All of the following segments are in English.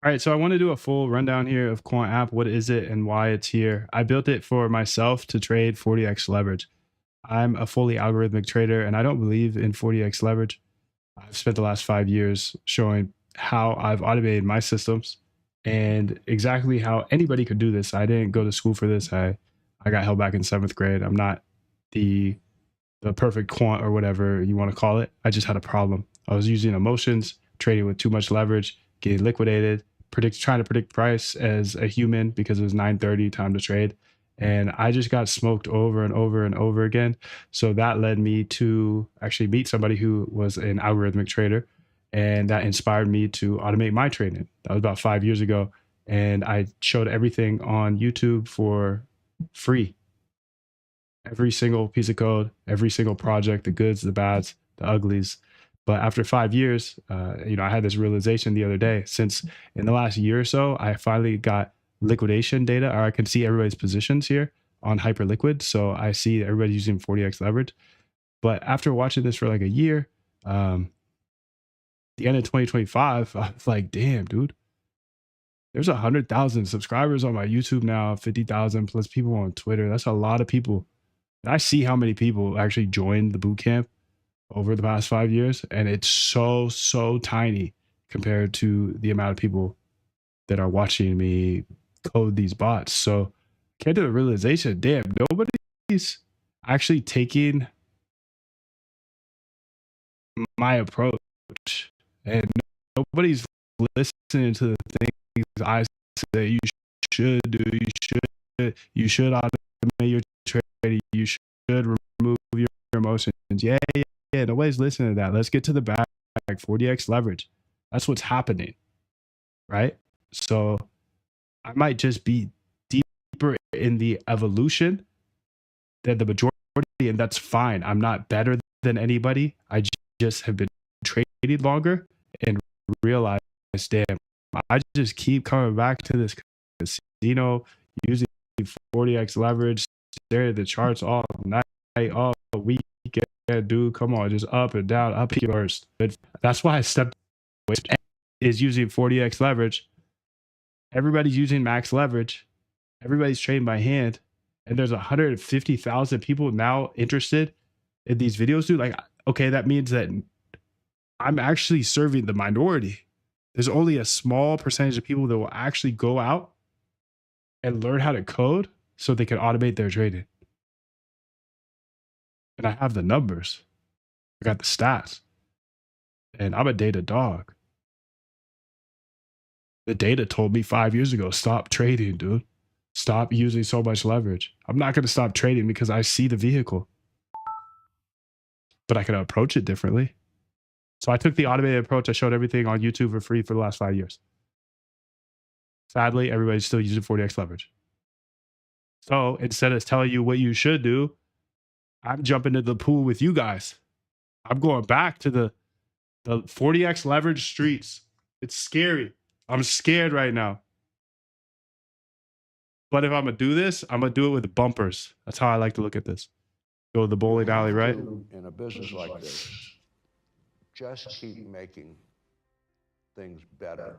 All right, so I want to do a full rundown here of Quant app. What is it and why it's here? I built it for myself to trade 40x leverage. I'm a fully algorithmic trader and I don't believe in 40x leverage. I've spent the last 5 years showing how I've automated my systems and exactly how anybody could do this. I didn't go to school for this. I got held back in seventh grade. I'm not the the perfect quant or whatever you want to call it. I just had a problem. I was using emotions, trading with too much leverage, getting liquidated, trying to predict price as a human because it was 9:30 time to trade. And I just got smoked over and over and over again. So that led me to actually meet somebody who was an algorithmic trader. And that inspired me to automate my trading. That was about 5 years ago. And I showed everything on YouTube for free, every single piece of code, every single project, the goods, the bads, the uglies. But after 5 years, I had this realization the other day. Since in the last year or so, I finally got liquidation data, or I can see everybody's positions here on Hyperliquid. So I see everybody using 40x leverage. But after watching this for like a year, the end of 2025, I was like, damn, dude, there's 100,000 subscribers on my YouTube now, 50,000 plus people on Twitter. That's a lot of people. And I see how many people actually joined the boot camp over the past 5 years, and it's so tiny compared to the amount of people that are watching me code these bots. So I came to the realization, damn, nobody's actually taking my approach, and nobody's listening to the things I say you should do. You should automate your trading. You should remove your emotions. Yeah, nobody's listening to that. Let's get to the bag. 40x leverage. That's what's happening, right? So I might just be deeper in the evolution than the majority, and that's fine. I'm not better than anybody. I just have been trading longer and realized, damn, I just keep coming back to this casino using 40x leverage, stare at the charts all night, all week. Yeah, dude, come on, just up and down, up first. That's why I stepped away. Is using 40x leverage. Everybody's using max leverage. Everybody's trading by hand, and there's 150,000 people now interested in these videos, dude. Like, okay, that means that I'm actually serving the minority. There's only a small percentage of people that will actually go out and learn how to code so they can automate their trading. And I have the numbers. I got the stats. And I'm a data dog. The data told me 5 years ago, stop trading, dude. Stop using so much leverage. I'm not going to stop trading because I see the vehicle, but I can approach it differently. So I took the automated approach. I showed everything on YouTube for free for the last 5 years. Sadly, everybody's still using 40x leverage. So instead of telling you what you should do, I'm jumping into the pool with you guys. I'm going back to the 40x leverage streets. It's scary. I'm scared right now. But if I'm going to do this, I'm going to do it with bumpers. That's how I like to look at this. Go to the bowling alley, right? In a business like this, just keep making things better.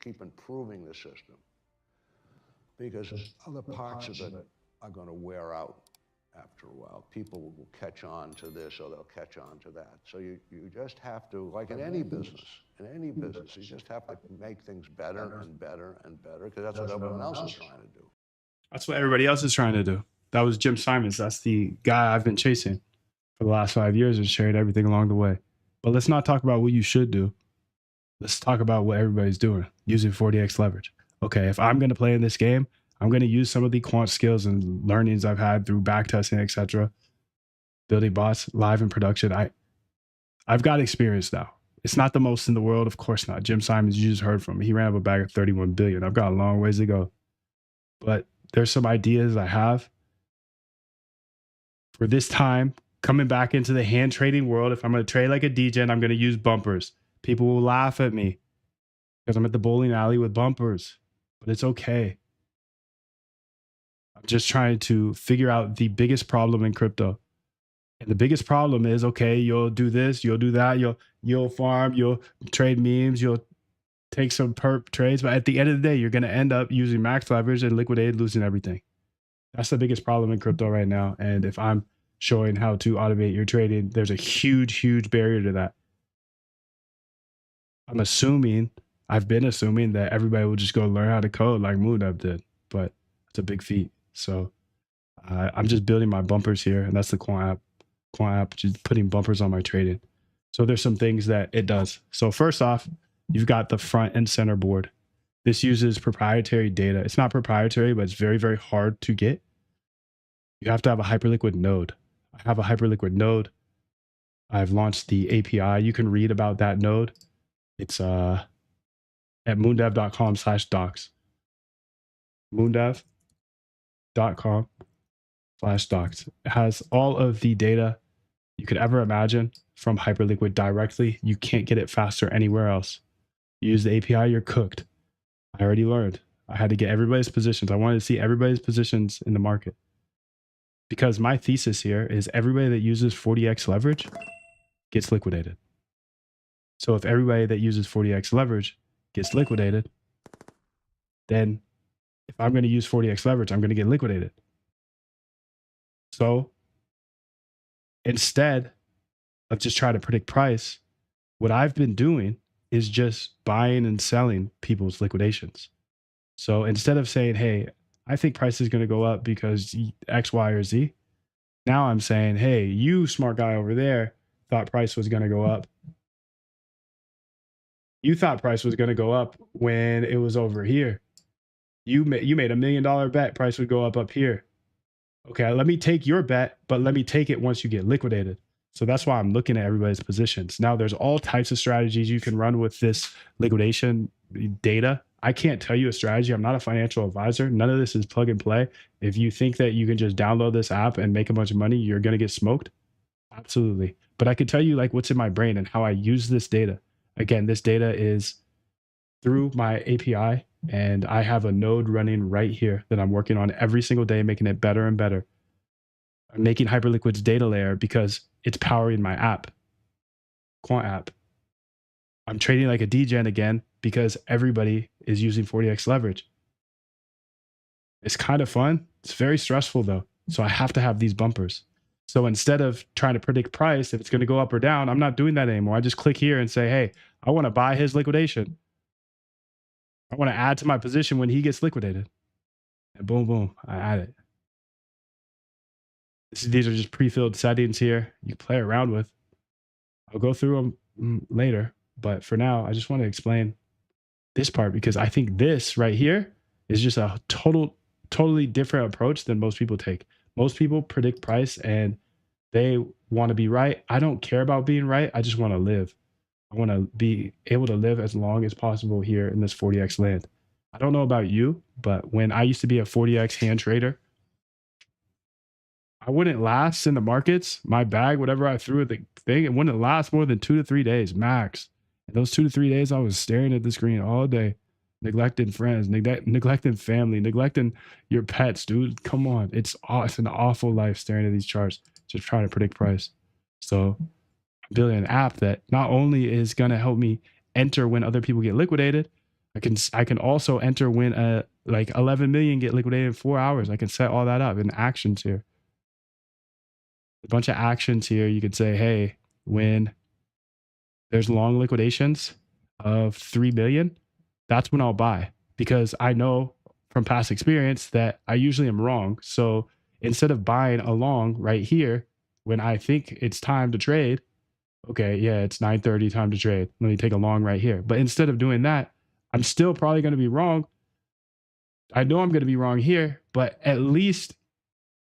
Keep improving the system. Because other parts of it are going to wear out after a while. People will catch on to this or they'll catch on to that. So you just have to, like in any business, you just have to make things better and better and better, because that's what everyone else is trying to do. That's what everybody else is trying to do. That was Jim Simons. That's the guy I've been chasing for the last 5 years and shared everything along the way. But let's not talk about what you should do. Let's talk about what everybody's doing using 40x leverage. Okay, if I'm going to play in this game, I'm going to use some of the quant skills and learnings I've had through backtesting, etc., building bots live in production. I've got experience now. It's not the most in the world, of course not. Jim Simons, you just heard from me. He ran up a bag of 31 billion. I've got a long ways to go. But there's some ideas I have for this time coming back into the hand trading world. If I'm going to trade like a DJ, I'm going to use bumpers. People will laugh at me because I'm at the bowling alley with bumpers, but it's okay. I'm just trying to figure out the biggest problem in crypto. And the biggest problem is, okay, you'll do this, you'll do that, you'll farm, you'll trade memes, you'll take some perp trades, but at the end of the day, you're going to end up using max leverage and liquidated, losing everything. That's the biggest problem in crypto right now. And if I'm showing how to automate your trading, there's a huge barrier to that. I've been assuming that everybody will just go learn how to code like Moondev did, but it's a big feat. So I'm just building my bumpers here, and that's the Quant app, just putting bumpers on my trading. So there's some things that it does. So first off, you've got the front and center board. This uses proprietary data. It's not proprietary, but it's very hard to get. You have to have a Hyperliquid node. I have a Hyperliquid node. I've launched the API. You can read about that node. It's at moondev.com/docs. moondev.com/docs. It has all of the data you could ever imagine from Hyperliquid directly. You can't get it faster anywhere else. You use the API, you're cooked. I already learned. I had to get everybody's positions. I wanted to see everybody's positions in the market. Because my thesis here is everybody that uses 40x leverage gets liquidated. So if everybody that uses 40x leverage gets liquidated, then if I'm going to use 40x leverage, I'm going to get liquidated. So instead of just trying to predict price, what I've been doing is just buying and selling people's liquidations. So instead of saying, hey, I think price is going to go up because X, Y, or Z, now I'm saying, hey, you smart guy over there thought price was going to go up. You thought price was going to go up when it was over here. You made $1 million bet price would go up here. Okay, let me take your bet, but let me take it once you get liquidated. So that's why I'm looking at everybody's positions. Now, there's all types of strategies you can run with this liquidation data. I can't tell you a strategy. I'm not a financial advisor. None of this is plug and play. If you think that you can just download this app and make a bunch of money, you're going to get smoked. Absolutely. But I could tell you like what's in my brain and how I use this data. Again, this data is through my API, and I have a node running right here that I'm working on every single day, making it better and better. I'm making Hyperliquid's data layer because it's powering my app, Quant app. I'm trading like a degen again because everybody is using 40x leverage. It's kind of fun. It's very stressful though. So I have to have these bumpers. So instead of trying to predict price, if it's going to go up or down, I'm not doing that anymore. I just click here and say, hey, I want to buy his liquidation. I want to add to my position when he gets liquidated. And boom, I add it. These are just pre-filled settings here you play around with. I'll go through them later. But for now, I just want to explain this part because I think this right here is just a totally different approach than most people take. Most people predict price and they want to be right. I don't care about being right. I just want to live. I want to be able to live as long as possible here in this 40x land. I don't know about you, but when I used to be a 40x hand trader, I wouldn't last in the markets. My bag, whatever I threw at the thing, it wouldn't last more than 2 to 3 days max. And those 2 to 3 days, I was staring at the screen all day, neglecting friends, neglecting family, neglecting your pets, dude. Come on. It's an awful life staring at these charts, just trying to predict price. So I'm building an app that not only is going to help me enter when other people get liquidated, I can also enter when like 11 million get liquidated in 4 hours. I can set all that up in actions here. A bunch of actions here. You could say, hey, when there's long liquidations of 3 billion, that's when I'll buy, because I know from past experience that I usually am wrong. So instead of buying a long right here, when I think it's time to trade, okay, yeah, it's 9:30, time to trade. Let me take a long right here. But instead of doing that, I'm still probably going to be wrong. I know I'm going to be wrong here, but at least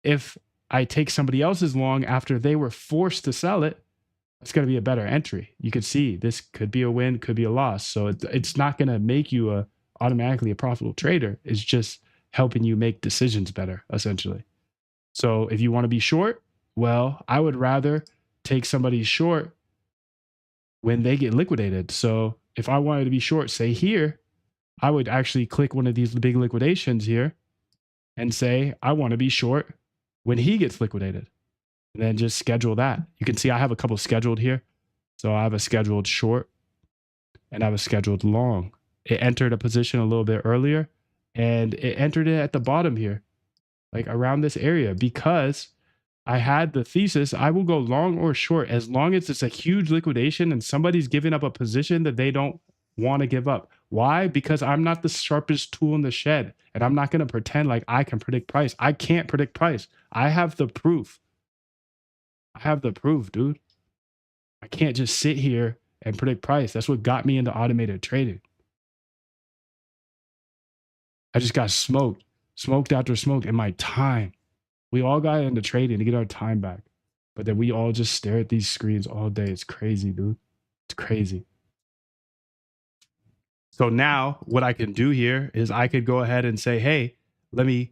if I take somebody else's long after they were forced to sell it, it's going to be a better entry. You could see this could be a win, could be a loss. So it's not going to make you automatically a profitable trader. It's just helping you make decisions better, essentially. So if you want to be short, well, I would rather take somebody short when they get liquidated. So if I wanted to be short, say here, I would actually click one of these big liquidations here and say, I want to be short when he gets liquidated. And then just schedule that. You can see I have a couple scheduled here. So I have a scheduled short and I have a scheduled long. it entered a position a little bit earlier, and it entered it at the bottom here, like around this area, because I had the thesis I will go long or short as long as it's a huge liquidation and somebody's giving up a position that they don't want to give up. Why? Because I'm not the sharpest tool in the shed, and I'm not going to pretend like I can predict price. I can't predict price. I have the proof. I have the proof, dude. I can't just sit here and predict price. That's what got me into automated trading. I just got smoked after smoked in my time. We all got into trading to get our time back, but then we all just stare at these screens all day. It's crazy, dude. It's crazy. So now what I can do here is I could go ahead and say, hey, I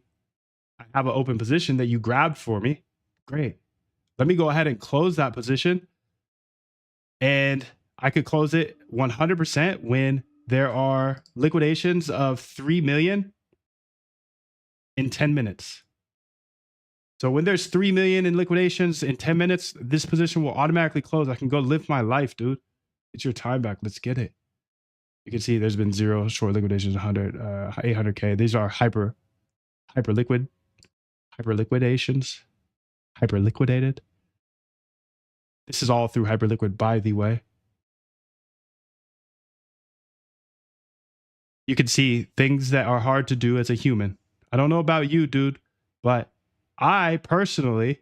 have an open position that you grabbed for me. Great. Let me go ahead and close that position. And I could close it 100% when there are liquidations of 3 million in 10 minutes. So when there's 3 million in liquidations in 10 minutes, this position will automatically close. I can go live my life, dude. Get your time back. Let's get it. You can see there's been 0 short liquidations, 800K. These are hyper liquidations, hyper liquidated. This is all through Hyperliquid, by the way. You can see things that are hard to do as a human. I don't know about you, dude, but me personally,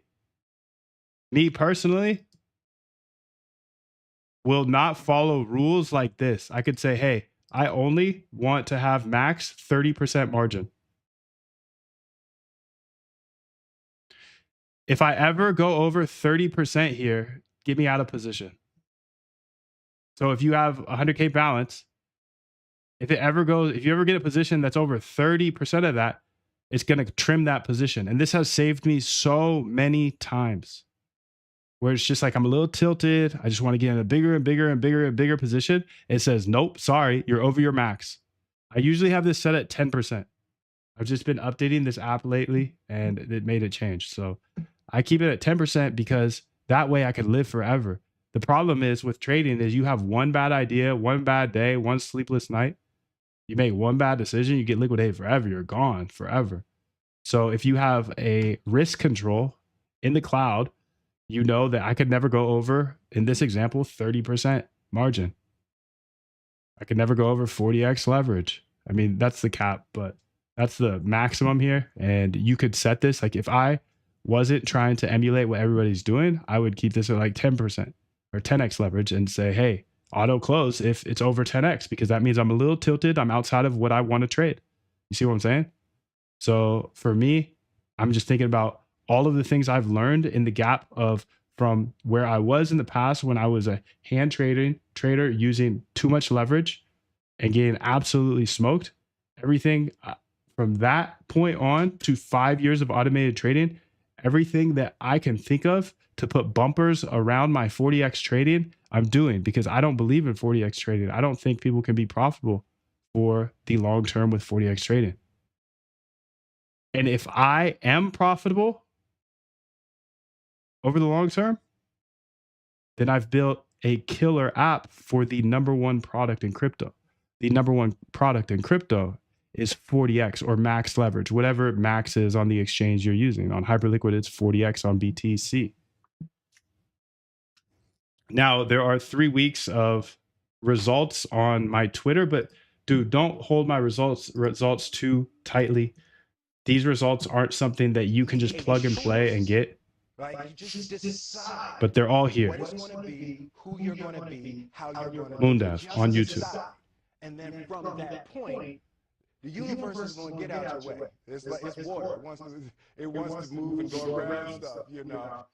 will not follow rules like this. I could say, hey, I only want to have max 30% margin. If I ever go over 30% here, get me out of position. So if you have 100K balance, if you ever get a position that's over 30% of that, it's going to trim that position. And this has saved me so many times where it's just like, I'm a little tilted. I just want to get in a bigger and bigger and bigger and bigger position. It says, nope, sorry, you're over your max. I usually have this set at 10%. I've just been updating this app lately and it made it change. So I keep it at 10% because that way I could live forever. The problem is with trading is you have one bad idea, one bad day, one sleepless night. You make one bad decision, you get liquidated forever. You're gone forever. So if you have a risk control in the cloud, you know that I could never go over, in this example, 30% margin. I could never go over 40x leverage. I mean, that's the cap, but that's the maximum here. And you could set this, like if I wasn't trying to emulate what everybody's doing, I would keep this at like 10% or 10x leverage and say, hey, auto close if it's over 10x, because that means I'm a little tilted. I'm outside of what I want to trade. You see what I'm saying? So for me, I'm just thinking about all of the things I've learned in the gap of from where I was in the past when I was a hand trader using too much leverage and getting absolutely smoked. Everything from that point on to 5 years of automated trading, everything that I can think of to put bumpers around my 40x trading, I'm doing, because I don't believe in 40x trading. I don't think people can be profitable for the long term with 40x trading. And if I am profitable over the long term, then I've built a killer app for the #1 product in crypto. The #1 product in crypto is 40x or max leverage, whatever max is on the exchange you're using. On Hyperliquid, it's 40x on BTC. Now, there are 3 weeks of results on my Twitter, but dude, don't hold my results too tightly. These results aren't something that you can just plug and play and get. Right? You just decide. But they're all here. What it's going to be, who you're going to be, how you're going to Moondev on YouTube. decide. And then from that point, the universe is going to get out your way. It's like it's water. It wants to move and go around stuff, you know.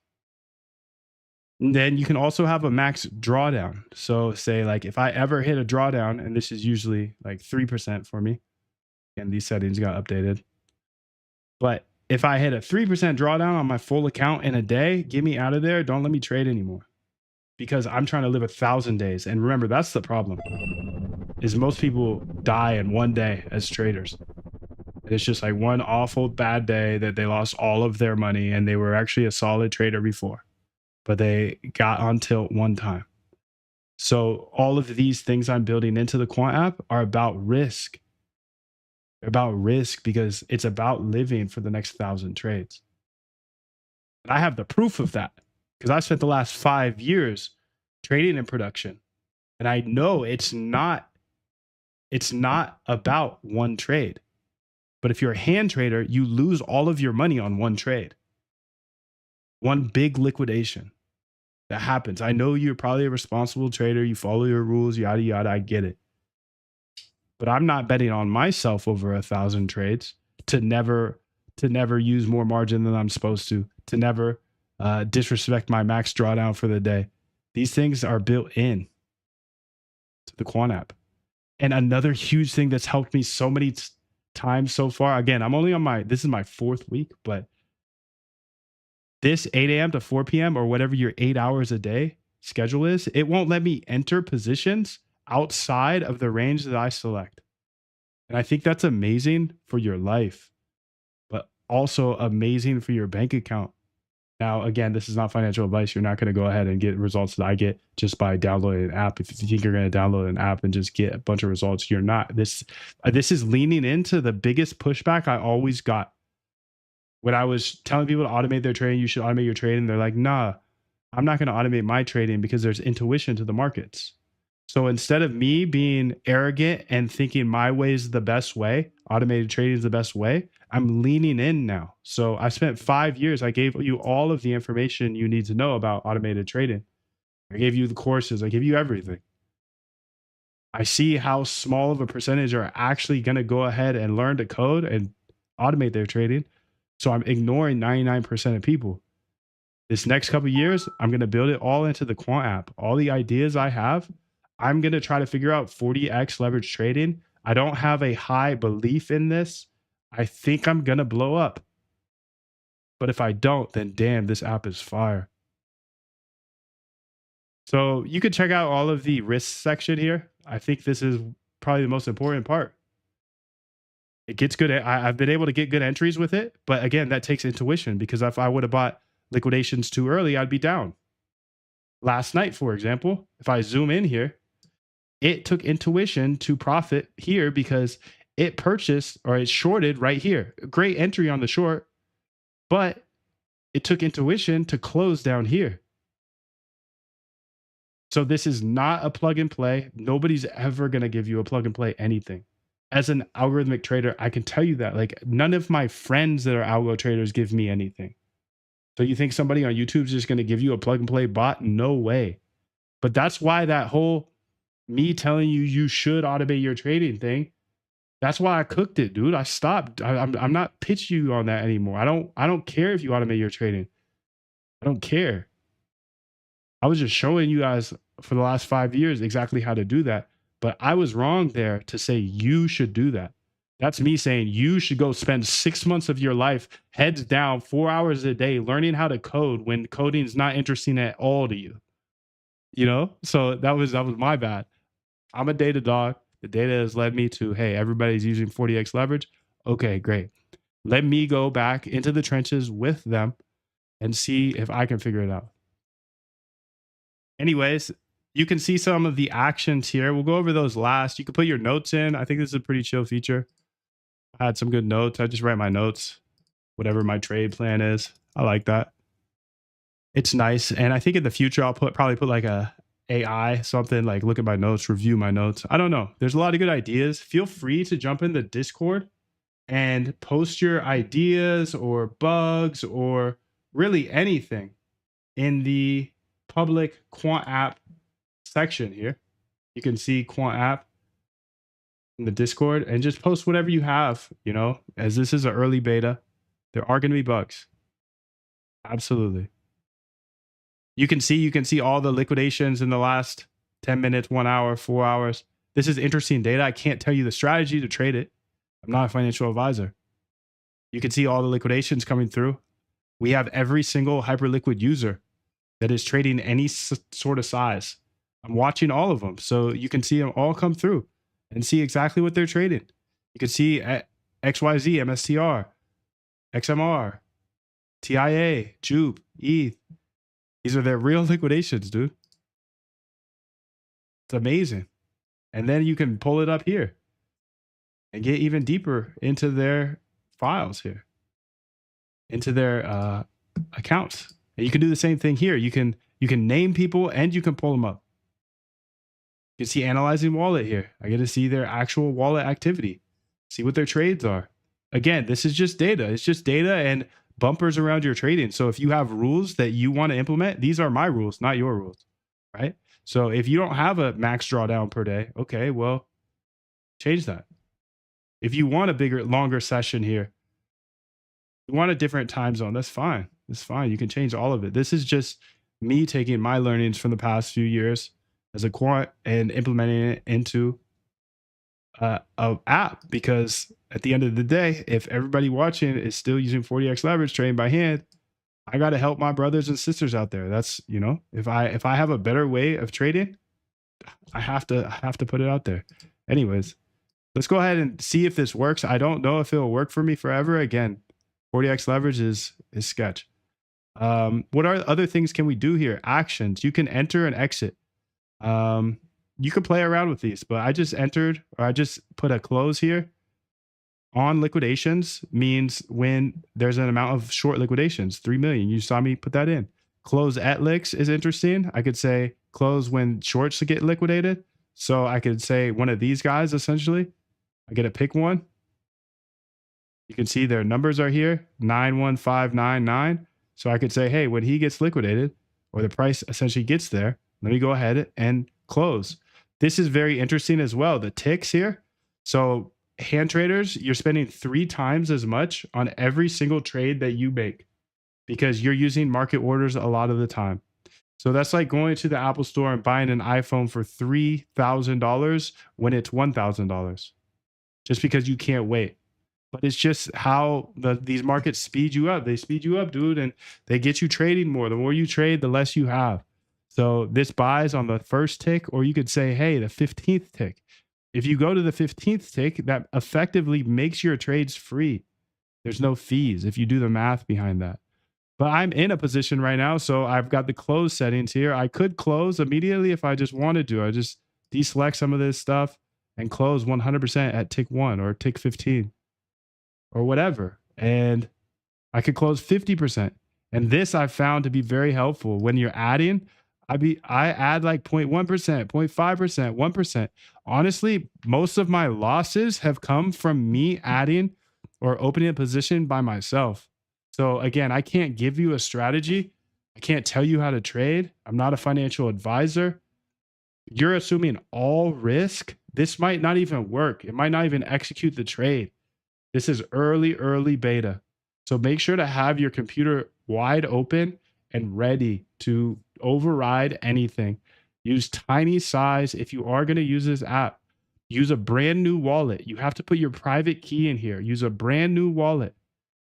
And then you can also have a max drawdown. So say like if I ever hit a drawdown, and this is usually like 3% for me, and these settings got updated. But if I hit a 3% drawdown on my full account in a day, get me out of there. Don't let me trade anymore, because I'm trying to live 1,000 days. And remember, that's the problem, is most people die in one day as traders. It's just like one awful bad day that they lost all of their money and they were actually a solid trader before, but they got on tilt one time. So all of these things I'm building into the Quant app are about risk. They're about risk because it's about living for the next 1,000 trades. And I have the proof of that because I spent the last 5 years trading in production. And I know it's not about one trade. But if you're a hand trader, you lose all of your money on one trade. One big liquidation that happens. I know you're probably a responsible trader, you follow your rules, yada yada, I get it. But I'm not betting on myself over 1,000 trades to never use more margin than I'm supposed to never disrespect my max drawdown for the day. These things are built in to the Quant app. And another huge thing that's helped me so many times so far. Again, I'm only on this is my 4th week, but this 8 a.m. to 4 p.m. or whatever your 8 hours a day schedule is, it won't let me enter positions outside of the range that I select. And I think that's amazing for your life, but also amazing for your bank account. Now, again, this is not financial advice. You're not going to go ahead and get results that I get just by downloading an app. If you think you're going to download an app and just get a bunch of results, you're not. This is leaning into the biggest pushback I always got. When I was telling people to automate their trading, you should automate your trading. They're like, nah, I'm not going to automate my trading because there's intuition to the markets. So instead of me being arrogant and thinking my way is the best way, automated trading is the best way, I'm leaning in now. So I spent 5 years. I gave you all of the information you need to know about automated trading. I gave you the courses. I gave you everything. I see how small of a percentage are actually going to go ahead and learn to code and automate their trading. So I'm ignoring 99% of people. This next couple of years, I'm going to build it all into the Quant app. All the ideas I have, I'm going to try to figure out 40x leverage trading. I don't have a high belief in this. I think I'm going to blow up. But if I don't, then damn, this app is fire. So you could check out all of the risk section here. I think this is probably the most important part. It gets good. I've been able to get good entries with it. But again, that takes intuition because if I would have bought liquidations too early, I'd be down. Last night, for example, if I zoom in here, it took intuition to profit here because it purchased or it shorted right here. Great entry on the short, but it took intuition to close down here. So this is not a plug and play. Nobody's ever going to give you a plug and play anything. As an algorithmic trader, I can tell you that like none of my friends that are algo traders give me anything. So you think somebody on YouTube is just going to give you a plug and play bot? No way. But that's why that whole me telling you should automate your trading thing, that's why I cooked it, dude. I stopped. I'm not pitching you on that anymore. I don't care if you automate your trading. I don't care. I was just showing you guys for the last 5 years exactly how to do that. But I was wrong there to say you should do that. That's me saying you should go spend 6 months of your life heads down 4 hours a day learning how to code when coding is not interesting at all to you. You know? So that was my bad. I'm a data dog. The data has led me to, hey, everybody's using 40x leverage. Okay, great. Let me go back into the trenches with them and see if I can figure it out. Anyways, you can see some of the actions here. We'll go over those last. You can put your notes in. I think this is a pretty chill feature. I had some good notes. I just write my notes, whatever my trade plan is. I like that. It's nice. And I think in the future, I'll probably put like a AI, something like look at my notes, review my notes. I don't know. There's a lot of good ideas. Feel free to jump in the Discord and post your ideas or bugs or really anything in the public Quant app section here. You can see Quant app in the Discord and just post whatever you have, you know, as this is an early beta. There are going to be bugs. Absolutely. You can see all the liquidations in the last 10 minutes, 1 hour, 4 hours. This is interesting data. I can't tell you the strategy to trade it. I'm not a financial advisor. You can see all the liquidations coming through. We have every single hyperliquid user that is trading any sort of size. I'm watching all of them. So you can see them all come through and see exactly what they're trading. You can see XYZ, MSTR, XMR, TIA, Jupe, ETH. These are their real liquidations, dude. amazing. And then you can pull it up here and get even deeper into their files here, into their accounts. And you can do the same thing here. You can name people and you can pull them up. You can see analyzing wallet here. I get to see their actual wallet activity, see what their trades are. Again, this is just data. It's just data and bumpers around your trading. So if you have rules that you want to implement, these are my rules, not your rules, right? So if you don't have a max drawdown per day, okay, well, change that. If you want a bigger, longer session here, you want a different time zone, that's fine. It's fine. You can change all of it. This is just me taking my learnings from the past few years as a quant and implementing it into a app, because at the end of the day, if everybody watching is still using 40x leverage trading by hand, I got to help my brothers and sisters out there. That's, you know, if I have a better way of trading, I have to put it out there. Anyways, let's go ahead and see if this works. I don't know if it'll work for me forever. Again, 40x leverage is sketch. What are other things can we do here? Actions. You can enter and exit. You can play around with these, but I just entered, or I just put a close here. On liquidations means when there's an amount of short liquidations, 3 million. You saw me put that in. Close at licks is interesting. I could say close when shorts get liquidated. So I could say one of these guys, essentially. I get to pick one. You can see their numbers are here, 91599. So I could say, hey, when he gets liquidated, or the price essentially gets there, let me go ahead and close. This is very interesting as well. The ticks here. So hand traders, you're spending 3 times as much on every single trade that you make because you're using market orders a lot of the time. So that's like going to the Apple store and buying an iPhone for $3,000 when it's $1,000, just because you can't wait. But it's just how these markets speed you up. They speed you up, dude, and they get you trading more. The more you trade, the less you have. So this buys on the first tick, or you could say, hey, the 15th tick. If you go to the 15th tick, that effectively makes your trades free. There's no fees if you do the math behind that. But I'm in a position right now, so I've got the close settings here. I could close immediately if I just wanted to. I just deselect some of this stuff and close 100% at tick 1 or tick 15 or whatever. And I could close 50%. And this I've found to be very helpful when you're adding. I add like 0.1%, 0.5%, 1%. Honestly, most of my losses have come from me adding or opening a position by myself. So again, I can't give you a strategy. I can't tell you how to trade. I'm not a financial advisor. You're assuming all risk. This might not even work. It might not even execute the trade. This is early beta. So make sure to have your computer wide open and ready to override anything. Use tiny size. If you are going to use this app, use a brand new wallet. You have to put your private key in here. Use a brand new wallet.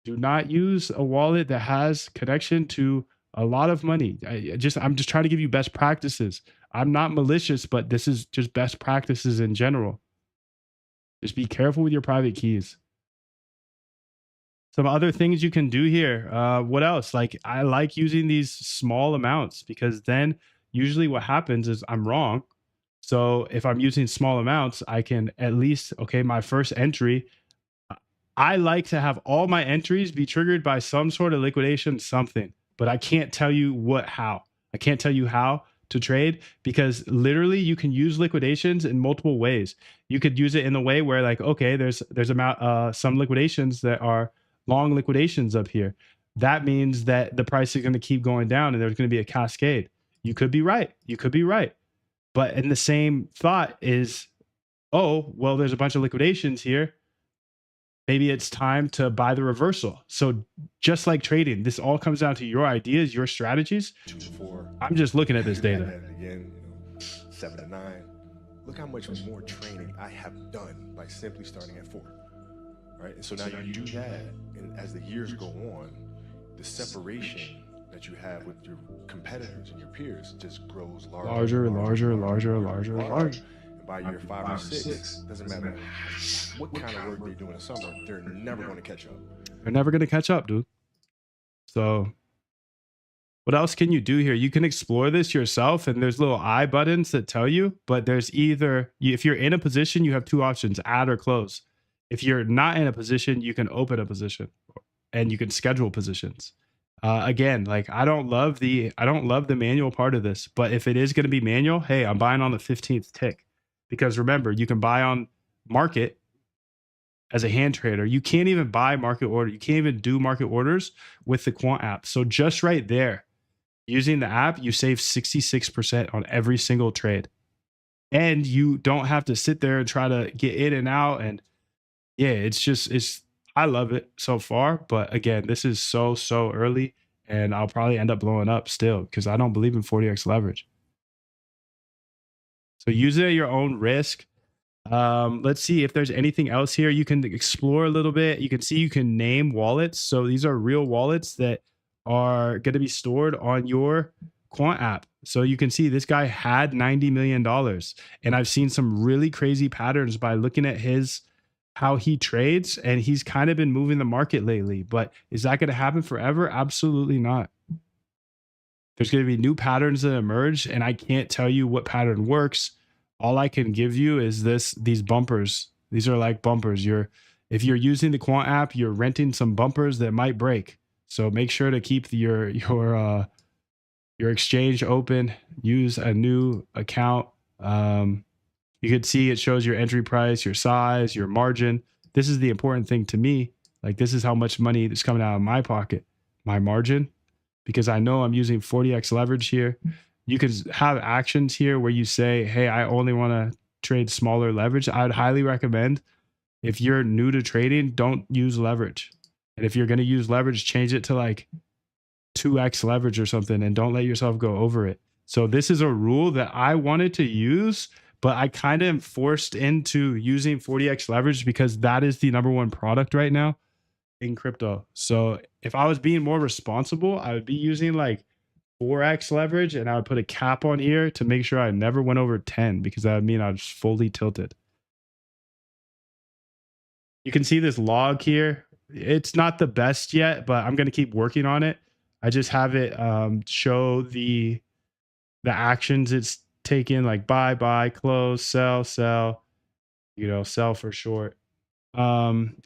Do not use a wallet that has connection to a lot of money. I'm just trying to give you best practices. I'm not malicious, but this is just best practices in general. Just be careful with your private keys. Some other things you can do here. What else? Like, I like using these small amounts because then usually what happens is I'm wrong. So if I'm using small amounts, I can at least, okay, my first entry, I like to have all my entries be triggered by some sort of liquidation, something, but I can't tell you how. I can't tell you how to trade because literally you can use liquidations in multiple ways. You could use it in the way where like, okay, there's some liquidations that are long liquidations up here. That means that the price is going to keep going down and there's going to be a cascade. You could be right. You could be right. But in the same thought is, oh, well, there's a bunch of liquidations here. Maybe it's time to buy the reversal. So just like trading, this all comes down to your ideas, your strategies. 2 to 4. I'm just looking at this data. And again, 7 to 9. Look how much more training I have done by simply starting at 4. Right? And so now you do that, and as the years go on, the separation that you have with your competitors and your peers just grows larger. And by year 5 or 6, doesn't matter what kind of work they do in the summer, they're never going to catch up. They're never going to catch up, dude. So what else can you do here? You can explore this yourself, and there's little I buttons that tell you, but there's either, if you're in a position, you have two options, add or close. If you're not in a position, you can open a position and you can schedule positions. Again, like I don't love the manual part of this, but if it is going to be manual, hey, I'm buying on the 15th tick, because remember, you can buy on market as a hand trader. You can't even buy market order. You can't even do market orders with the Quant app. So just right there, using the app, you save 66% on every single trade. And you don't have to sit there and try to get in and out. And yeah, I love it so far. But again, this is so early, and I'll probably end up blowing up still because I don't believe in 40x leverage. So use it at your own risk. Let's see if there's anything else here. You can explore a little bit. You can see you can name wallets. So these are real wallets that are going to be stored on your Quant app. So you can see this guy had $90 million. And I've seen some really crazy patterns by looking at how he trades. And he's kind of been moving the market lately. But is that going to happen forever? Absolutely not. There's going to be new patterns that emerge, and I can't tell you what pattern works. All I can give you is these bumpers. These are like bumpers. If you're using the Quant app, you're renting some bumpers that might break. So make sure to keep your exchange open. Use a new account. You could see it shows your entry price, your size, your margin. This is the important thing to me. Like, this is how much money is coming out of my pocket, my margin, because I know I'm using 40x leverage here. You can have actions here where you say, hey, I only want to trade smaller leverage. I would highly recommend, if you're new to trading, don't use leverage. And if you're going to use leverage, change it to like 2x leverage or something, and don't let yourself go over it. So this is a rule that I wanted to use, but I kind of am forced into using 40x leverage because that is the number one product right now in crypto. So if I was being more responsible, I would be using like 4x leverage, and I would put a cap on here to make sure I never went over 10, because that would mean I was fully tilted. You can see this log here. It's not the best yet, but I'm going to keep working on it. I just have it show the actions it's taken, like buy, close, sell, sell for short.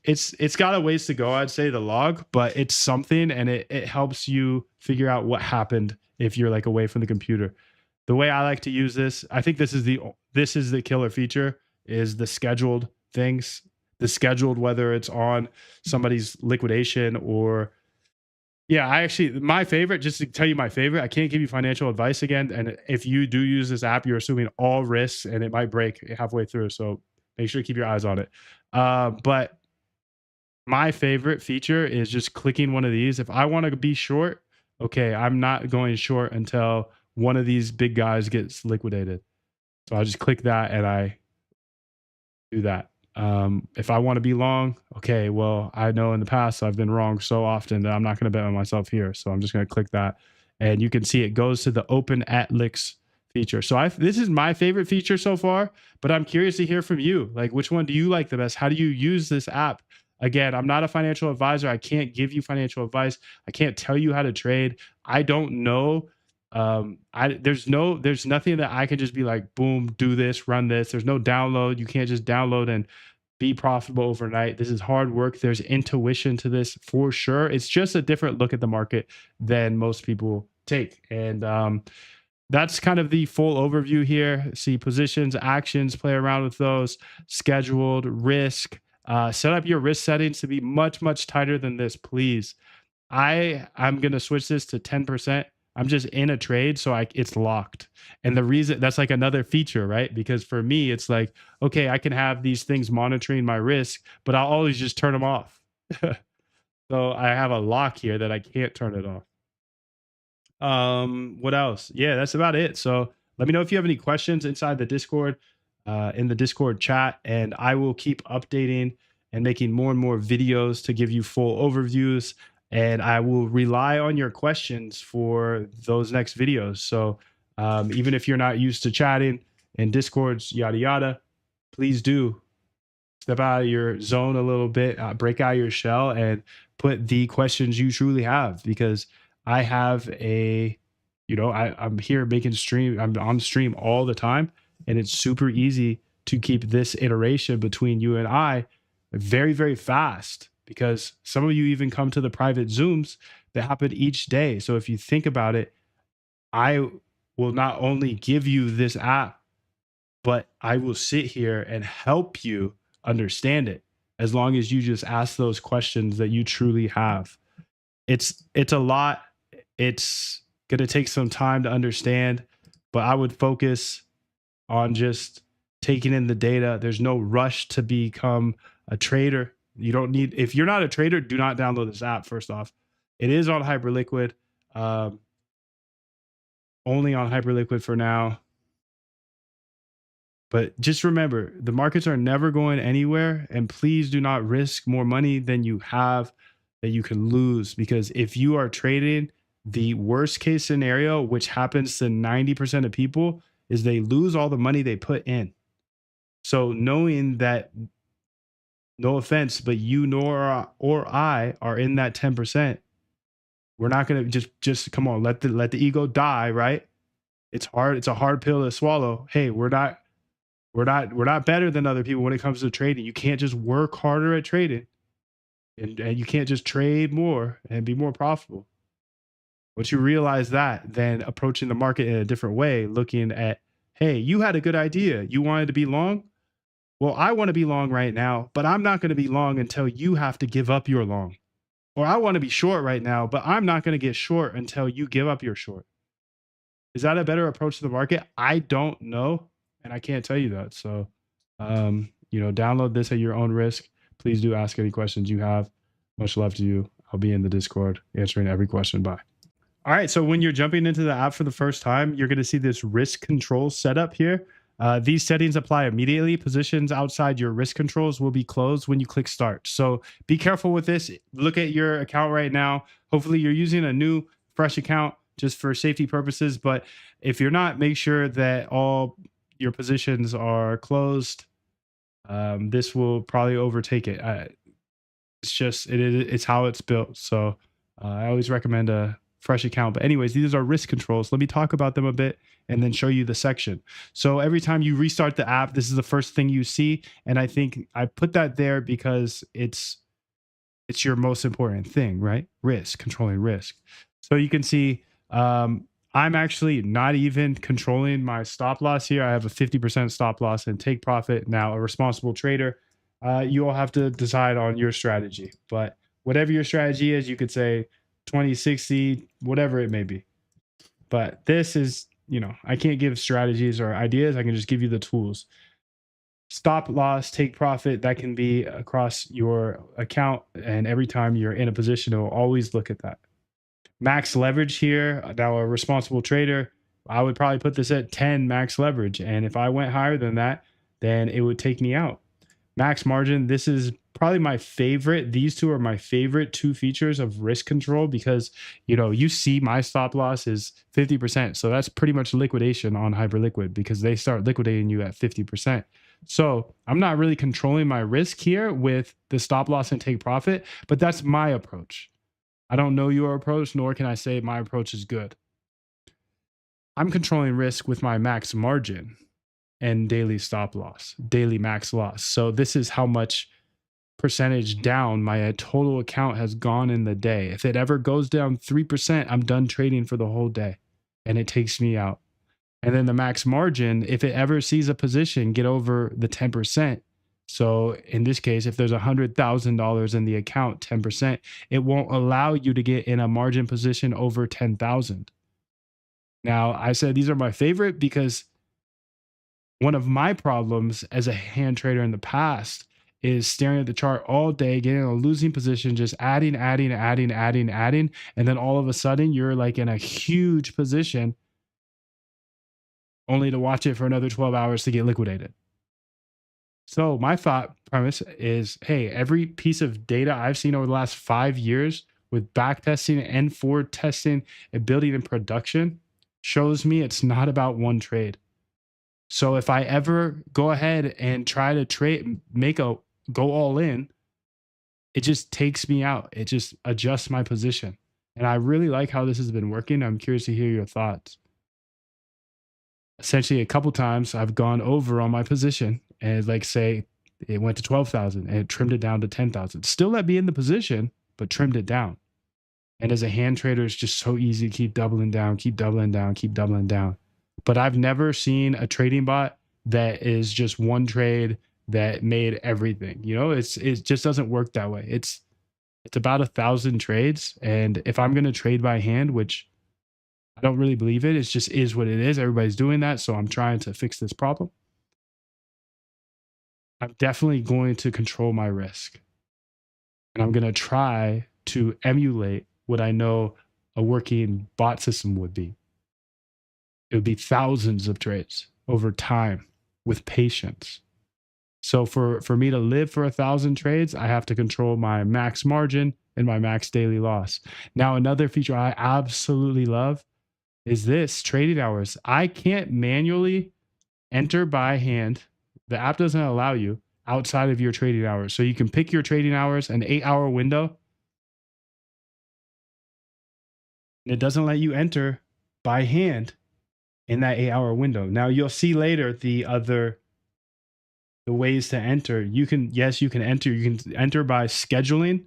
It's got a ways to go, I'd say, the log, but it's something, and it helps you figure out what happened if you're like away from the computer. The way I like to use this, I think this is the killer feature, is the scheduled things. The scheduled, whether it's on somebody's liquidation or, yeah, my favorite, just to tell you my favorite, I can't give you financial advice again. And if you do use this app, you're assuming all risks, and it might break halfway through. So make sure to keep your eyes on it. But my favorite feature is just clicking one of these. If I want to be short, okay, I'm not going short until one of these big guys gets liquidated. So I just click that and I do that. If I want to be long, okay, well, I know in the past I've been wrong so often that I'm not going to bet on myself here. So I'm just going to click that, and you can see it goes to the open at licks feature. So this is my favorite feature so far, but I'm curious to hear from you. Like, which one do you like the best? How do you use this app? Again, I'm not a financial advisor. I can't give you financial advice. I can't tell you how to trade. I don't know. There's nothing that I can just be like, boom, do this, run this. There's no download. You can't just download and be profitable overnight. This is hard work. There's intuition to this for sure. It's just a different look at the market than most people take. And that's kind of the full overview here. See positions, actions, play around with those, scheduled, risk, set up your risk settings to be much, much tighter than this, please. I'm going to switch this to 10%. I'm just in a trade, so it's locked. And the reason, that's like another feature, right? Because for me, it's like, okay, I can have these things monitoring my risk, but I'll always just turn them off. So I have a lock here that I can't turn it off. What else? Yeah, that's about it. So let me know if you have any questions inside the Discord, in the Discord chat, and I will keep updating and making more and more videos to give you full overviews. And I will rely on your questions for those next videos. So even if you're not used to chatting in Discords, yada, yada, please do step out of your zone a little bit, break out your shell, and put the questions you truly have, because I have I'm here making stream. I'm on stream all the time, and it's super easy to keep this iteration between you and I very, very fast because some of you even come to the private Zooms that happen each day. So if you think about it, I will not only give you this app, but I will sit here and help you understand it as long as you just ask those questions that you truly have. It's a lot. It's going to take some time to understand, but I would focus on just taking in the data. There's no rush to become a trader. You don't need, if you're not a trader, do not download this app. First off, it is on Hyperliquid, um, only on Hyperliquid for now. But just remember, the markets are never going anywhere. And please do not risk more money than you have that you can lose. Because if you are trading, the worst case scenario, which happens to 90% of people, is they lose all the money they put in. So knowing that, no offense, but you nor or I are in that 10%, we're not gonna just come on, let the ego die, right? It's hard, it's a hard pill to swallow. Hey, we're not better than other people when it comes to trading. You can't just work harder at trading, and you can't just trade more and be more profitable. Once you realize that, then approaching the market in a different way, looking at, hey, you had a good idea. You wanted to be long. Well, I want to be long right now, but I'm not going to be long until you have to give up your long. Or I want to be short right now, but I'm not going to get short until you give up your short. Is that a better approach to the market? I don't know, and I can't tell you that. So, download this at your own risk. Please do ask any questions you have. Much love to you. I'll be in the Discord answering every question. Bye. All right. So when you're jumping into the app for the first time, you're going to see this risk control setup here. These settings apply immediately. Positions outside your risk controls will be closed when you click start. So be careful with this. Look at your account right now. Hopefully you're using a new fresh account just for safety purposes. But if you're not, make sure that all your positions are closed. This will probably overtake it. It's how it's built. So I always recommend a fresh account. But anyways, these are risk controls. Let me talk about them a bit and then show you the section. So every time you restart the app, this is the first thing you see. And I think I put that there because it's your most important thing, right? Risk, controlling risk. So you can see I'm actually not even controlling my stop loss here. I have a 50% stop loss and take profit. Now, a responsible trader, you all have to decide on your strategy. But whatever your strategy is, you could say 20, 60, whatever it may be. But this is, I can't give strategies or ideas. I can just give you the tools. Stop loss, take profit, that can be across your account. And every time you're in a position, it will always look at that. Max leverage here. Now, a responsible trader, I would probably put this at 10 max leverage. And if I went higher than that, then it would take me out. Max margin, this is probably my favorite. These two are my favorite two features of risk control because, you see my stop loss is 50%. So that's pretty much liquidation on Hyperliquid because they start liquidating you at 50%. So I'm not really controlling my risk here with the stop loss and take profit, but that's my approach. I don't know your approach, nor can I say my approach is good. I'm controlling risk with my max margin and daily stop loss, daily max loss. So this is how much percentage down my total account has gone in the day. If it ever goes down 3%, I'm done trading for the whole day and it takes me out. And then the max margin, if it ever sees a position get over the 10%, so in this case, if there's $100,000 in the account, 10%, it won't allow you to get in a margin position over 10,000. Now, I said these are my favorite because one of my problems as a hand trader in the past is staring at the chart all day, getting in a losing position, just adding. And then all of a sudden you're like in a huge position only to watch it for another 12 hours to get liquidated. So my thought premise is, hey, every piece of data I've seen over the last 5 years with back testing and forward testing and building in production shows me it's not about one trade. So if I ever go ahead and try to trade, go all in, it just takes me out. It just adjusts my position. And I really like how this has been working. I'm curious to hear your thoughts. Essentially, a couple times I've gone over on my position and, like, say it went to 12,000 and it trimmed it down to 10,000. Still let me in the position, but trimmed it down. And as a hand trader, it's just so easy to keep doubling down, keep doubling down, keep doubling down. But I've never seen a trading bot that is just one trade that made everything. It just doesn't work that way. It's about 1,000 trades. And if I'm gonna trade by hand, which I don't really believe it, just is what it is. Everybody's doing that. So I'm trying to fix this problem. I'm definitely going to control my risk. And I'm gonna try to emulate what I know a working bot system would be. It would be thousands of trades over time with patience. So for me to live for 1,000 trades, I have to control my max margin and my max daily loss. Now, another feature I absolutely love is this trading hours. I can't manually enter by hand. The app doesn't allow you outside of your trading hours. So you can pick your trading hours, an 8-hour window, and it doesn't let you enter by hand in that 8-hour window. Now you'll see later the ways to enter. You can enter. You can enter by scheduling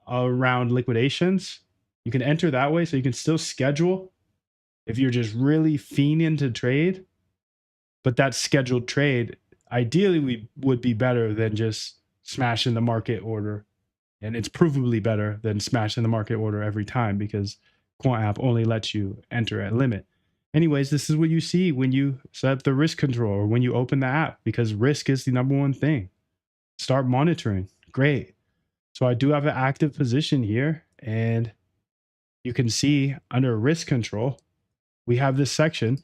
around liquidations. You can enter that way, so you can still schedule if you're just really fiending to trade. But that scheduled trade, ideally, would be better than just smashing the market order. And it's provably better than smashing the market order every time, because Quant app only lets you enter at limit. Anyways, this is what you see when you set up the risk control or when you open the app, because risk is the number one thing. Start monitoring. Great. So I do have an active position here, and you can see under risk control, we have this section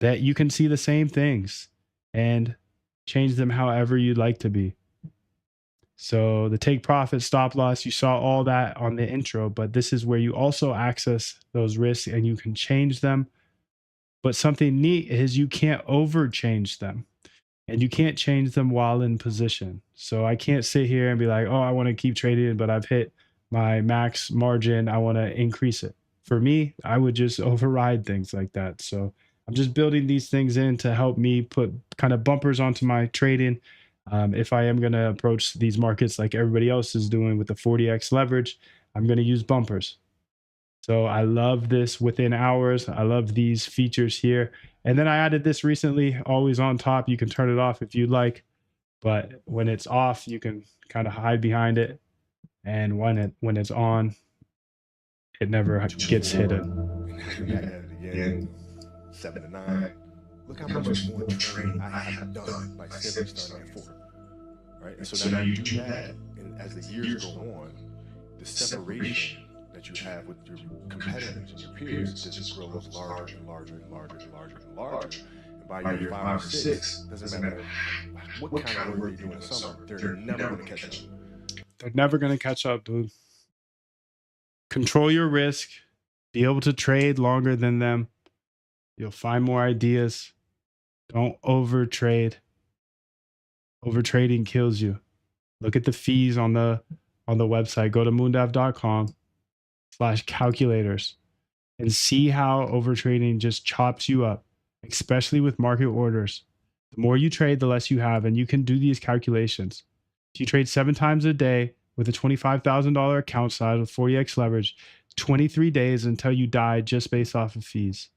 that you can see the same things and change them however you'd like to be. So the take profit, stop loss, you saw all that on the intro, but this is where you also access those risks and you can change them. But something neat is you can't over change them, and you can't change them while in position. So I can't sit here and be like, oh, I want to keep trading, but I've hit my max margin, I want to increase it. For me, I would just override things like that. So I'm just building these things in to help me put kind of bumpers onto my trading. If I am going to approach these markets like everybody else is doing with the 40x leverage, I'm going to use bumpers. So I love this within hours. I love these features here. And then I added this recently, always on top. You can turn it off if you'd like, but when it's off, you can kind of hide behind it. And when it's on, it never gets hidden. We got at it again, 7 to 9. Look how much more training I have done by simply starting at 4. Right? And so now you do that, and as the years go on, the separation that you have with your competitors and your peers just grows larger and larger and larger and larger and larger. And by year 5 or 6, doesn't matter what kind of work you do in the summer, they're never going to catch up. They're never going to catch up, dude. Control your risk. Be able to trade longer than them. You'll find more ideas. Don't over trade. Over trading kills you. Look at the fees on the website. Go to moondav.com/calculators and see how over trading just chops you up, especially with market orders. The more you trade, the less you have, and you can do these calculations. If you trade 7 times a day with a $25,000 account size with 40x leverage, 23 days until you die just based off of fees.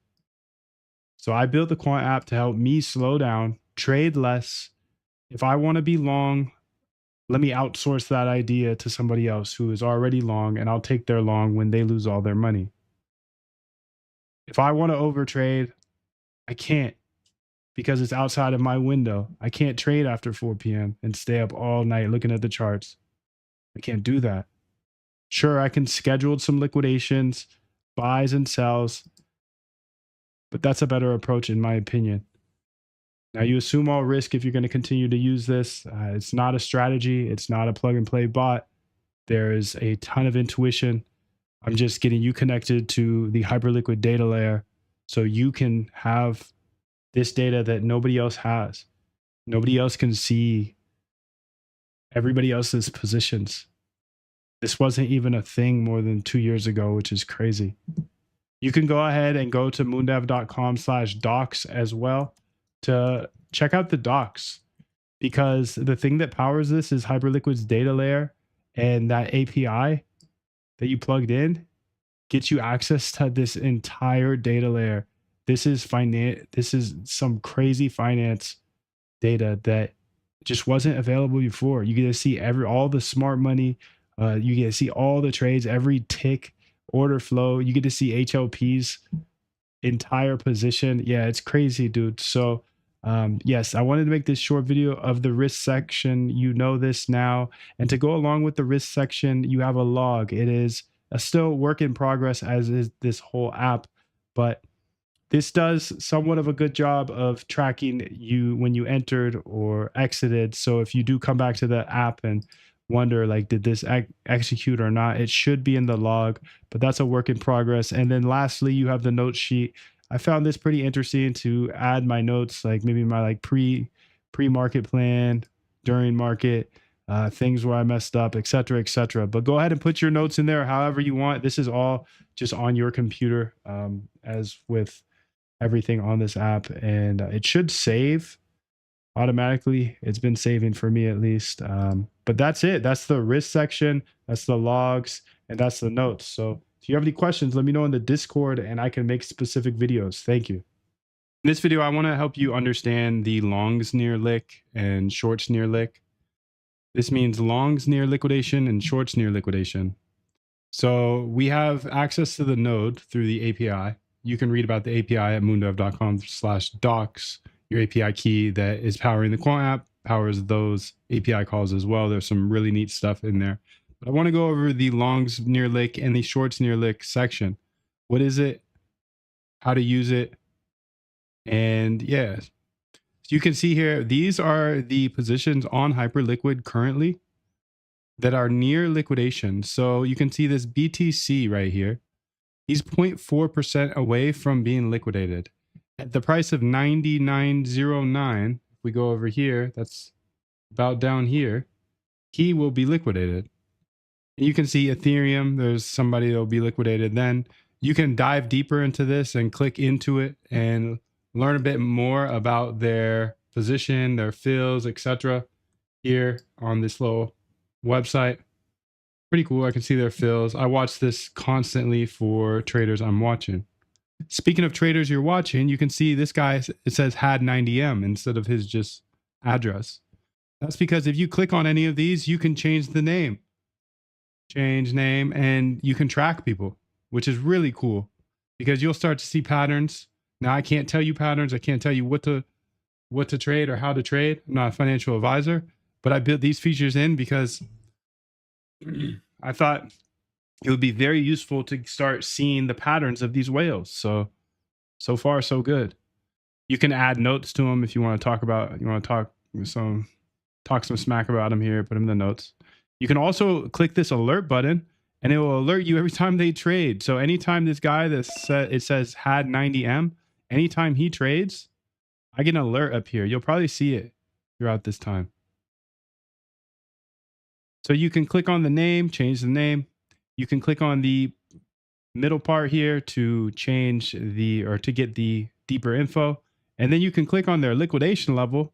So I built the Quant app to help me slow down, trade less. If I want to be long, let me outsource that idea to somebody else who is already long, and I'll take their long when they lose all their money. If I want to overtrade, I can't, because it's outside of my window. I can't trade after 4 p.m. and stay up all night looking at the charts. I can't do that. Sure, I can schedule some liquidations, buys and sells, but that's a better approach in my opinion. Now, you assume all risk if you're going to continue to use this. It's not a strategy. It's not a plug and play bot. There is a ton of intuition. I'm just getting you connected to the Hyperliquid data layer so you can have this data that nobody else has. Nobody else can see everybody else's positions. This wasn't even a thing more than 2 years ago, which is crazy. You can go ahead and go to moondev.com/docs as well to check out the docs, because the thing that powers this is Hyperliquid's data layer, and that API that you plugged in gets you access to this entire data layer. This is finance. This is some crazy finance data that just wasn't available before. You get to see all the smart money. You get to see all the trades, every tick, order flow. You get to see HLP's entire position. Yeah, it's crazy, dude. So yes, I wanted to make this short video of the risk section. You know this now. And to go along with the risk section, you have a log. It is a still work in progress, as is this whole app, but this does somewhat of a good job of tracking you when you entered or exited. So if you do come back to the app and wonder, like, did this execute or not, it should be in the log, but that's a work in progress. And then lastly, you have the note sheet. I found this pretty interesting to add my notes, like maybe my like pre-market plan, during market, things where I messed up, etc., etc. But go ahead and put your notes in there however you want. This is all just on your computer, as with everything on this app, and it should save automatically. It's been saving for me at least. But that's it. That's the risk section. That's the logs, and that's the notes. So if you have any questions, let me know in the Discord and I can make specific videos. Thank you. In this video, I want to help you understand the longs near lick and shorts near lick. This means longs near liquidation and shorts near liquidation. So we have access to the node through the API. You can read about the API at moondev.com/docs. Your API key that is powering the Quant app powers those API calls as well. There's some really neat stuff in there. But I want to go over the longs near lick and the shorts near lick section. What is it? How to use it? And yeah, so you can see here, these are the positions on Hyperliquid currently that are near liquidation. So you can see this BTC right here. He's 0.4% away from being liquidated. At the price of 99.09, if we go over here, that's about down here, he will be liquidated. And you can see Ethereum, there's somebody that will be liquidated. Then you can dive deeper into this and click into it and learn a bit more about their position, their fills, etc. here on this little website. Pretty cool. I can see their fills. I watch this constantly for traders I'm watching. Speaking of traders you're watching, you can see this guy, it says had 90M instead of his just address. That's because if you click on any of these, you can change the name. Change name, and you can track people, which is really cool because you'll start to see patterns. Now, I can't tell you patterns. I can't tell you what to trade or how to trade. I'm not a financial advisor, but I built these features in because I thought it would be very useful to start seeing the patterns of these whales. So far, so good. You can add notes to them if you want to talk some smack about them here, put them in the notes. You can also click this alert button and it will alert you every time they trade. So anytime this guy it says had 90M, anytime he trades, I get an alert up here. You'll probably see it throughout this time. So you can click on the name, change the name. You can click on the middle part here to change to get the deeper info. And then you can click on their liquidation level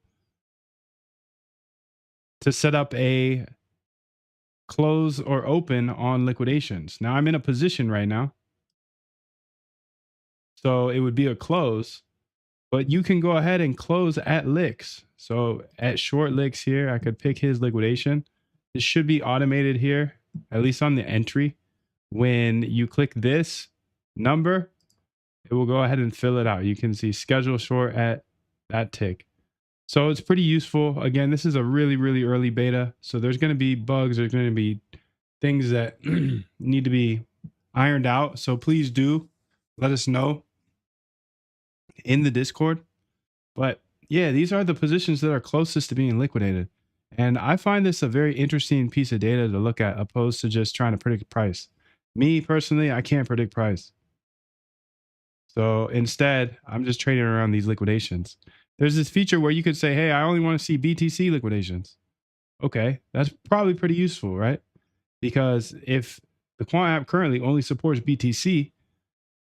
to set up a close or open on liquidations. Now I'm in a position right now, so it would be a close, but you can go ahead and close at licks. So at short licks here, I could pick his liquidation. It should be automated here, at least on the entry. When you click this number, it will go ahead and fill it out. You can see schedule short at that tick. So it's pretty useful. Again, this is a really, really early beta. So there's going to be bugs. There's going to be things that need to be ironed out. So please do let us know in the Discord. But yeah, these are the positions that are closest to being liquidated. And I find this a very interesting piece of data to look at, opposed to just trying to predict price. Me personally, I can't predict price. So instead, I'm just trading around these liquidations. There's this feature where you could say, hey, I only want to see BTC liquidations. Okay, that's probably pretty useful, right? because if the Quant app currently only supports BTC,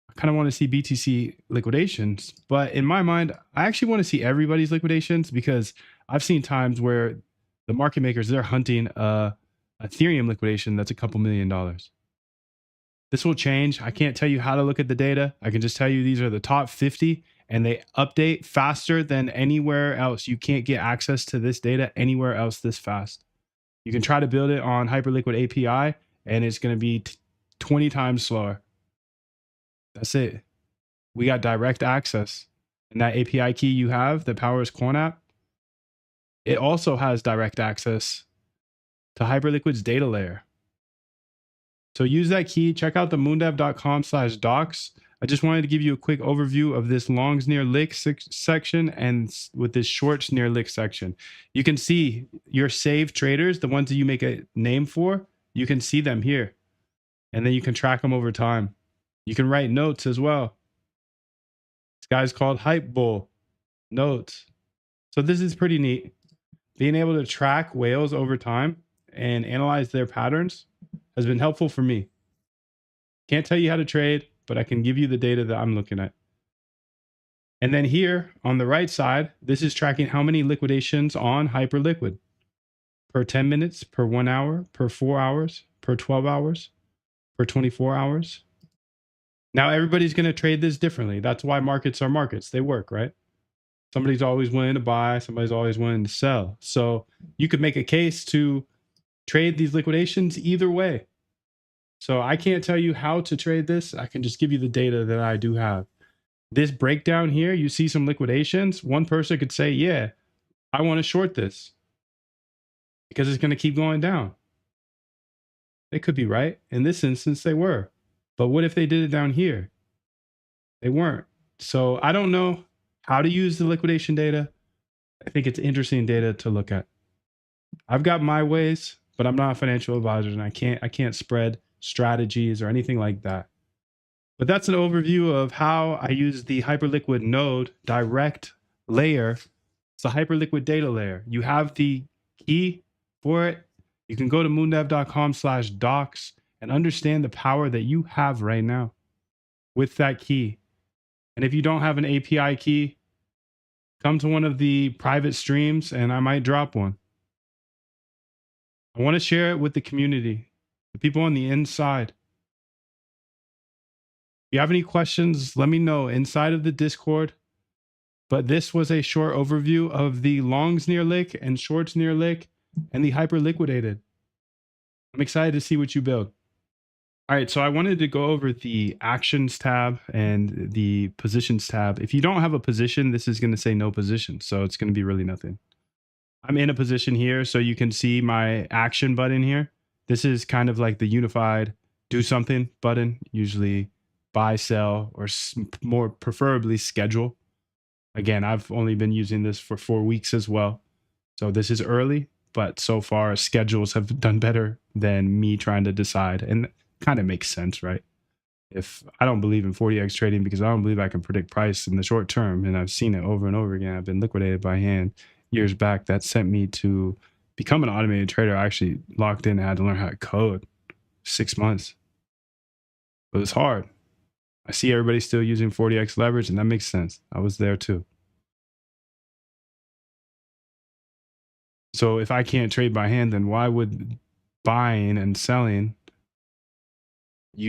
I kind of want to see BTC liquidations. But in my mind, I actually want to see everybody's liquidations, because I've seen times where the market makers, they're hunting a Ethereum liquidation that's a couple $1,000,000. This will change. I can't tell you how to look at the data. I can just tell you these are the top 50, and they update faster than anywhere else. You can't get access to this data anywhere else this fast. You can try to build it on Hyperliquid API, and it's going to be 20 times slower. That's it. We got direct access. And that API key you have that powers Quant app, it also has direct access to Hyperliquid's data layer. So use that key. Check out the moondev.com/docs. I just wanted to give you a quick overview of this longs near lick section and with this shorts near lick section. You can see your saved traders, the ones that you make a name for, you can see them here. And then you can track them over time. You can write notes as well. This guy's called Hype Bull Notes. So this is pretty neat. Being able to track whales over time and analyze their patterns has been helpful for me. Can't tell you how to trade, but I can give you the data that I'm looking at. And then here on the right side, this is tracking how many liquidations on Hyperliquid per 10 minutes, per 1 hour, per 4 hours, per 12 hours, per 24 hours. Now everybody's going to trade this differently. That's why markets are markets. They work, right? Somebody's always willing to buy, somebody's always willing to sell. So you could make a case to trade these liquidations either way. So I can't tell you how to trade this. I can just give you the data that I do have. This breakdown here, you see some liquidations. One person could say, yeah, I want to short this because it's going to keep going down. They could be right. In this instance, they were. But what if they did it down here? They weren't. So I don't know how to use the liquidation data. I think it's interesting data to look at. I've got my ways, but I'm not a financial advisor, and I can't spread strategies or anything like that. But that's an overview of how I use the Hyperliquid node direct layer. It's a Hyperliquid data layer. You have the key for it. You can go to moondev.com/docs and understand the power that you have right now with that key. And if you don't have an API key, come to one of the private streams and I might drop one. I want to share it with the community, the people on the inside. If you have any questions, let me know inside of the Discord. But this was a short overview of the longs near lick and shorts near lick and the hyper liquidated. I'm excited to see what you build. All right, so I wanted to go over the actions tab and the positions tab. If you don't have a position, this is going to say no position. So it's going to be really nothing. I'm in a position here, so you can see my action button here. This is kind of like the unified do something button, usually buy, sell, or more preferably schedule. Again, I've only been using this for 4 weeks as well. So this is early, but so far schedules have done better than me trying to decide. And kind of makes sense, right? If I don't believe in 40x trading because I don't believe I can predict price in the short term, and I've seen it over and over again. I've been liquidated by hand years back. That sent me to become an automated trader. I actually locked in and had to learn how to code 6 months. But it's hard. I see everybody still using 40x leverage, and that makes sense. I was there too. So if I can't trade by hand, then why would buying and selling